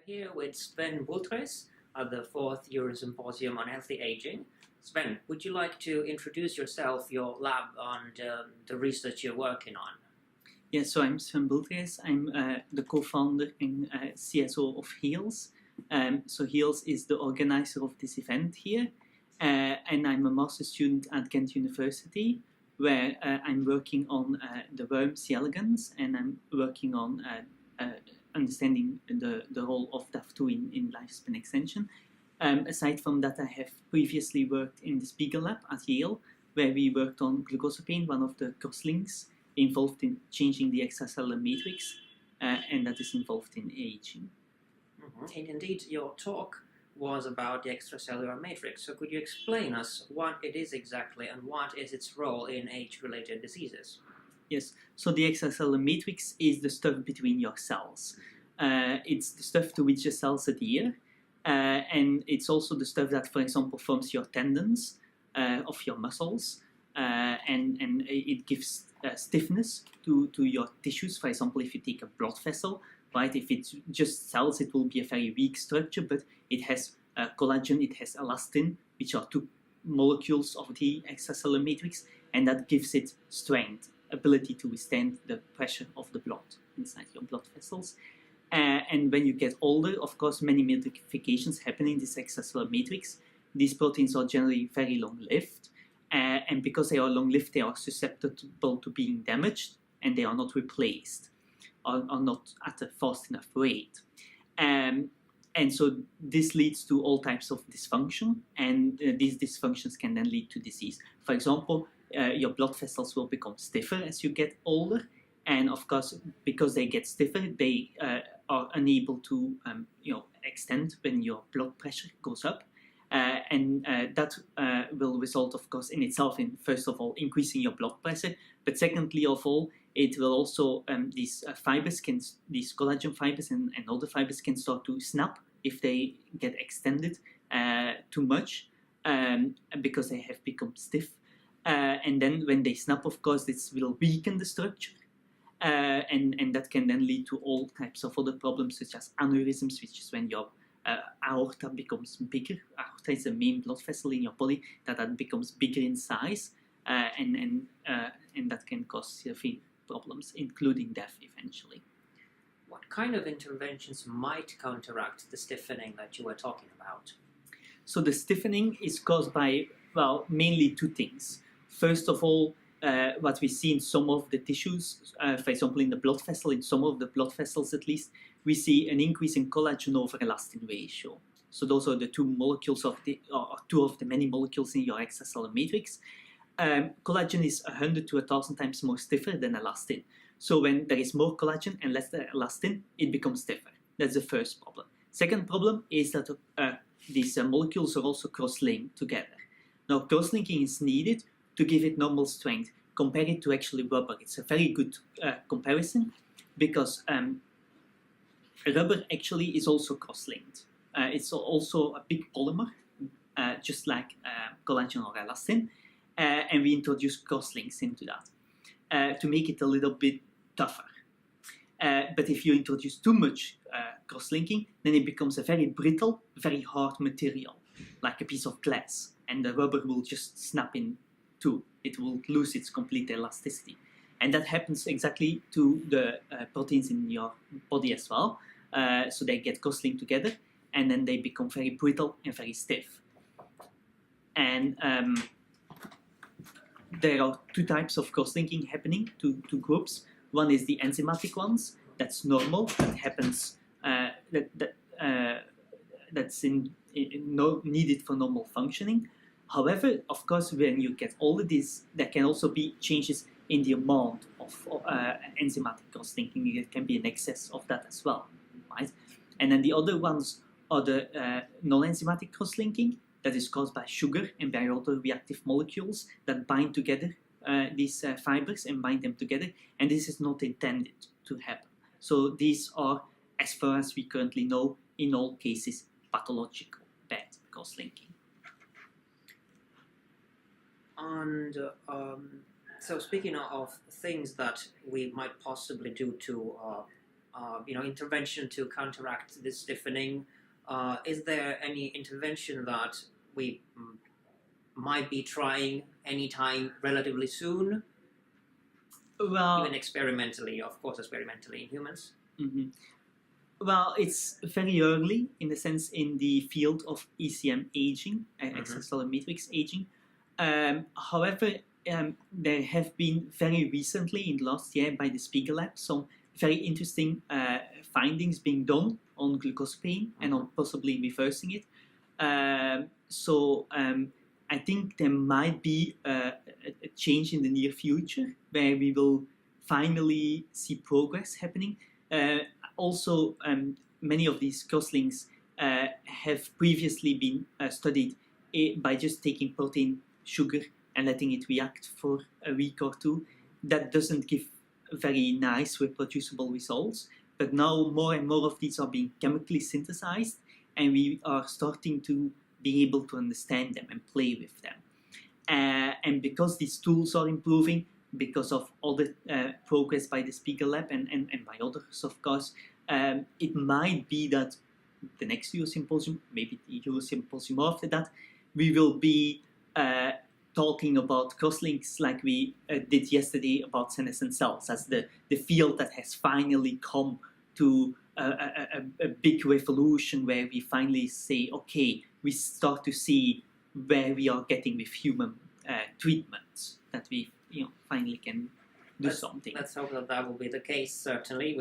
here with Sven Bulterijs at the 4th Eurosymposium on Healthy Aging. Sven, would you like to introduce yourself, your lab, and the research you're working on? Yes, so I'm Sven Bulterijs. I'm the co-founder and CSO of HEALS. So HEALS is the organizer of this event here, and I'm a master's student at Ghent University, where I'm working on the worm C. elegans, and I'm working on understanding the role of DAF2 in lifespan extension. Aside from that, I have previously worked in the Spiegel lab at Yale, where we worked on glucosamine, one of the crosslinks involved in changing the extracellular matrix, and that is involved in aging. And indeed, your talk was about the extracellular matrix. So could you explain us what it is exactly and what is its role in age-related diseases? Yes, so the extracellular matrix is the stuff between your cells. It's the stuff to which the cells adhere, and it's also the stuff that, for example, forms your tendons of your muscles, and it gives stiffness to your tissues. For example, if you take a blood vessel, right, if it's just cells, it will be a very weak structure, but it has collagen, it has elastin, which are two molecules of the extracellular matrix, and that gives it strength, ability to withstand the pressure of the blood inside your blood vessels. And when you get older, of course, many modifications happen in this extracellular matrix. These proteins are generally very long-lived, and because they are long-lived, they are susceptible to being damaged, and they are not replaced, are not at a fast enough rate. And so this leads to all types of dysfunction, and these dysfunctions can then lead to disease. For example, your blood vessels will become stiffer as you get older, and of course, because they get stiffer, they are unable to extend when your blood pressure goes up, and that will result, of course, in itself in, first of all, increasing your blood pressure, but secondly of all, it will also, these collagen fibers and other fibers can start to snap if they get extended too much, because they have become stiff. And then when they snap, of course, this will weaken the structure, and that can then lead to all types of other problems, such as aneurysms, which is when your aorta becomes bigger. Aorta is the main blood vessel in your body that becomes bigger in size, and that can cause severe problems, including death eventually. What kind of interventions might counteract the stiffening that you were talking about? So the stiffening is caused by, well, mainly two things. First of all, what we see in some of the tissues, for example, in the blood vessel, in some of the blood vessels at least, we see an increase in collagen over elastin ratio. So those are the two molecules or two of the many molecules in your extracellular matrix. Collagen is 100 to 1,000 times more stiffer than elastin. So when there is more collagen and less elastin, it becomes stiffer. That's the first problem. Second problem is that these molecules are also cross-linked together. Now, cross-linking is needed to give it normal strength. Compare it to actually rubber. It's a very good comparison, because rubber actually is also cross-linked. It's also a big polymer, just like collagen or elastin, and we introduce cross-links into that to make it a little bit tougher. But if you introduce too much cross-linking, then it becomes a very brittle, very hard material, like a piece of glass, and the rubber will just snap in two. It will lose its complete elasticity. And that happens exactly to the proteins in your body as well. So they get cross-linked together, and then they become very brittle and very stiff. And there are two types of cross-linking happening to groups. One is the enzymatic ones. That's normal. That happens. That's needed for normal functioning. However, of course, when you get all of this, there can also be changes in the amount of enzymatic cross-linking. There can be an excess of that as well, right? And then the other ones are the non-enzymatic cross-linking that is caused by sugar and by other reactive molecules that bind together these fibers and bind them together, and this is not intended to happen. So these are, as far as we currently know, in all cases, pathological bad cross-linking. And so speaking of things that we might possibly do to intervention to counteract this stiffening. Is there any intervention that we might be trying anytime relatively soon? Well, even experimentally, of course, experimentally in humans. Mm-hmm. Well, it's very early in the sense in the field of ECM aging, extracellular matrix aging. However, there have been very recently, in the last year, by the Spiegel Lab, some very interesting findings being done on glucosamine and on possibly reversing it. So I think there might be a change in the near future where we will finally see progress happening. Also, many of these crosslinks have previously been studied by just taking protein sugar and letting it react for a week or two. That doesn't give very nice reproducible results, but now more and more of these are being chemically synthesized, and we are starting to be able to understand them and play with them. And because these tools are improving, because of all the progress by the Spiegel Lab and by others, of course, it might be that the next Eurosymposium, maybe the Eurosymposium after that, we will be talking about crosslinks like we did yesterday about senescent cells as the field that has finally come to a big revolution where we finally say, okay, we start to see where we are getting with human treatments, that we finally can do something. Let's hope that will be the case. Certainly,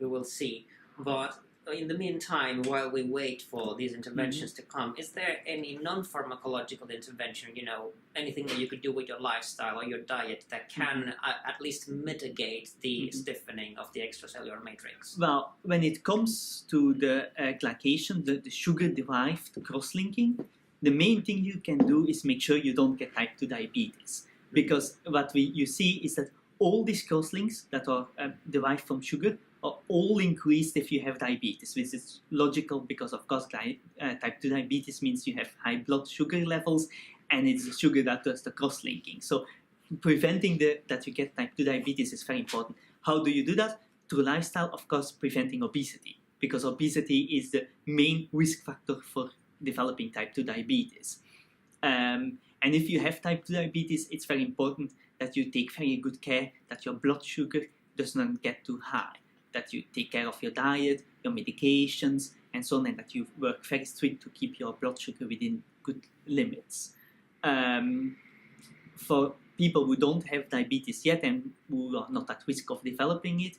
we will see. But in the meantime, while we wait for these interventions to come, is there any non-pharmacological intervention? Anything that you could do with your lifestyle or your diet that can at least mitigate the stiffening of the extracellular matrix? Well, when it comes to the glycation, the sugar-derived cross-linking, the main thing you can do is make sure you don't get type 2 diabetes. Because what you see is that all these crosslinks that are derived from sugar are all increased if you have diabetes, which is logical because, of course, type 2 diabetes means you have high blood sugar levels, and it's the sugar that does the cross-linking. So preventing that you get type 2 diabetes is very important. How do you do that? Through lifestyle, of course, preventing obesity, because obesity is the main risk factor for developing type 2 diabetes. And if you have type 2 diabetes, it's very important that you take very good care that your blood sugar does not get too high, that you take care of your diet, your medications, and so on, and that you work very strict to keep your blood sugar within good limits. For people who don't have diabetes yet and who are not at risk of developing it,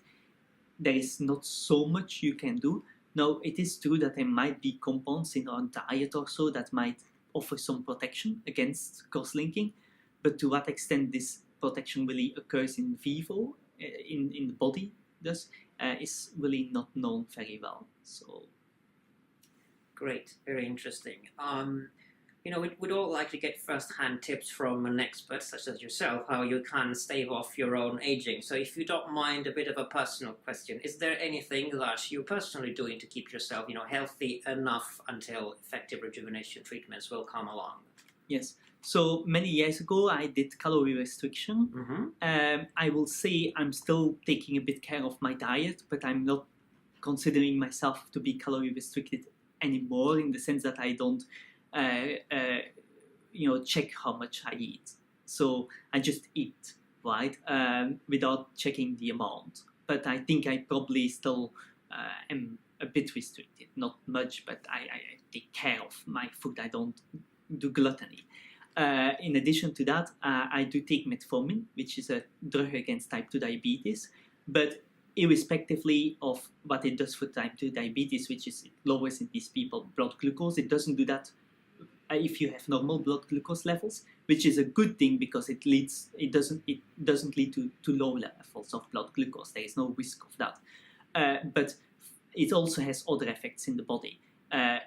there is not so much you can do. Now, it is true that there might be compounds in our diet or so that might offer some protection against cross-linking, but to what extent this protection really occurs in vivo, in the body, thus, is really not known very well. So, great, very interesting. We'd all like to get first-hand tips from an expert such as yourself, how you can stave off your own aging. So if you don't mind a bit of a personal question, is there anything that you're personally doing to keep yourself, healthy enough until effective rejuvenation treatments will come along? Yes. So many years ago, I did calorie restriction. I will say I'm still taking a bit care of my diet, but I'm not considering myself to be calorie restricted anymore, in the sense that I don't check how much I eat. So I just eat, right, without checking the amount. But I think I probably still am a bit restricted, not much, but I take care of my food. I don't do gluttony. In addition to that, I do take metformin, which is a drug against type 2 diabetes, but irrespectively of what it does for type 2 diabetes, which is it lowers in these people blood glucose, it doesn't do that if you have normal blood glucose levels, which is a good thing because it doesn't lead to low levels of blood glucose. There is no risk of that. But it also has other effects in the body.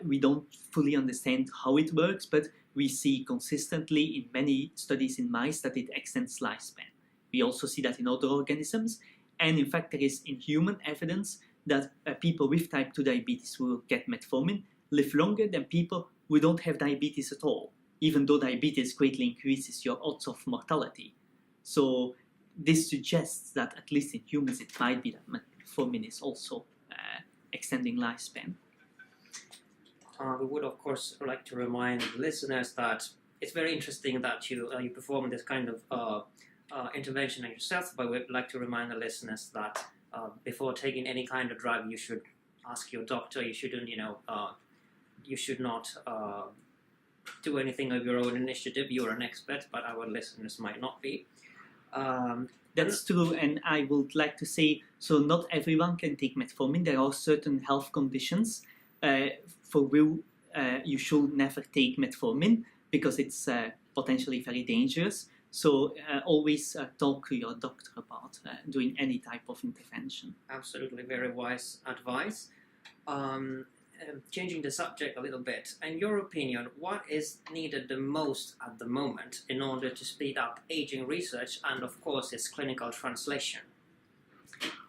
We don't fully understand how it works, but we see consistently in many studies in mice that it extends lifespan. We also see that in other organisms, and in fact there is in human evidence that people with type 2 diabetes who will get metformin live longer than people who don't have diabetes at all, even though diabetes greatly increases your odds of mortality. So this suggests that at least in humans it might be that metformin is also extending lifespan. We would, of course, like to remind listeners that it's very interesting that you perform this kind of intervention on yourself, but we'd like to remind the listeners that before taking any kind of drug, you should ask your doctor. You shouldn't, you should not do anything of your own initiative. You're an expert, but our listeners might not be. That's true, and I would like to say, so not everyone can take metformin. There are certain health conditions for which you should never take metformin because it's potentially very dangerous. So always talk to your doctor about doing any type of intervention. Absolutely, very wise advice. Changing the subject a little bit, in your opinion, what is needed the most at the moment in order to speed up aging research and, of course, its clinical translation?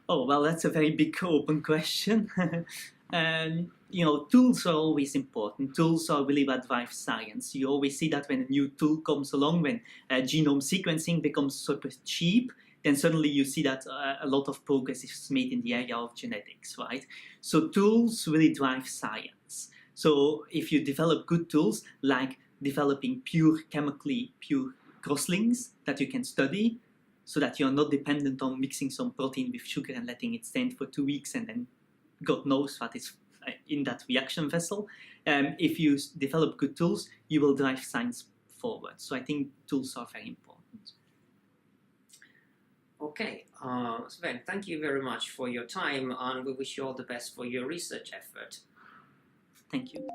Oh, well, that's a very big open question. Tools are always important. Tools are really what drive science. You always see that when a new tool comes along, when genome sequencing becomes super cheap, then suddenly you see that a lot of progress is made in the area of genetics, right? So tools really drive science. So if you develop good tools, like developing chemically pure crosslinks that you can study, so that you're not dependent on mixing some protein with sugar and letting it stand for 2 weeks and then God knows what is in that reaction vessel. If you develop good tools, you will drive science forward. So I think tools are very important. Okay, Sven, thank you very much for your time, and we wish you all the best for your research effort. Thank you.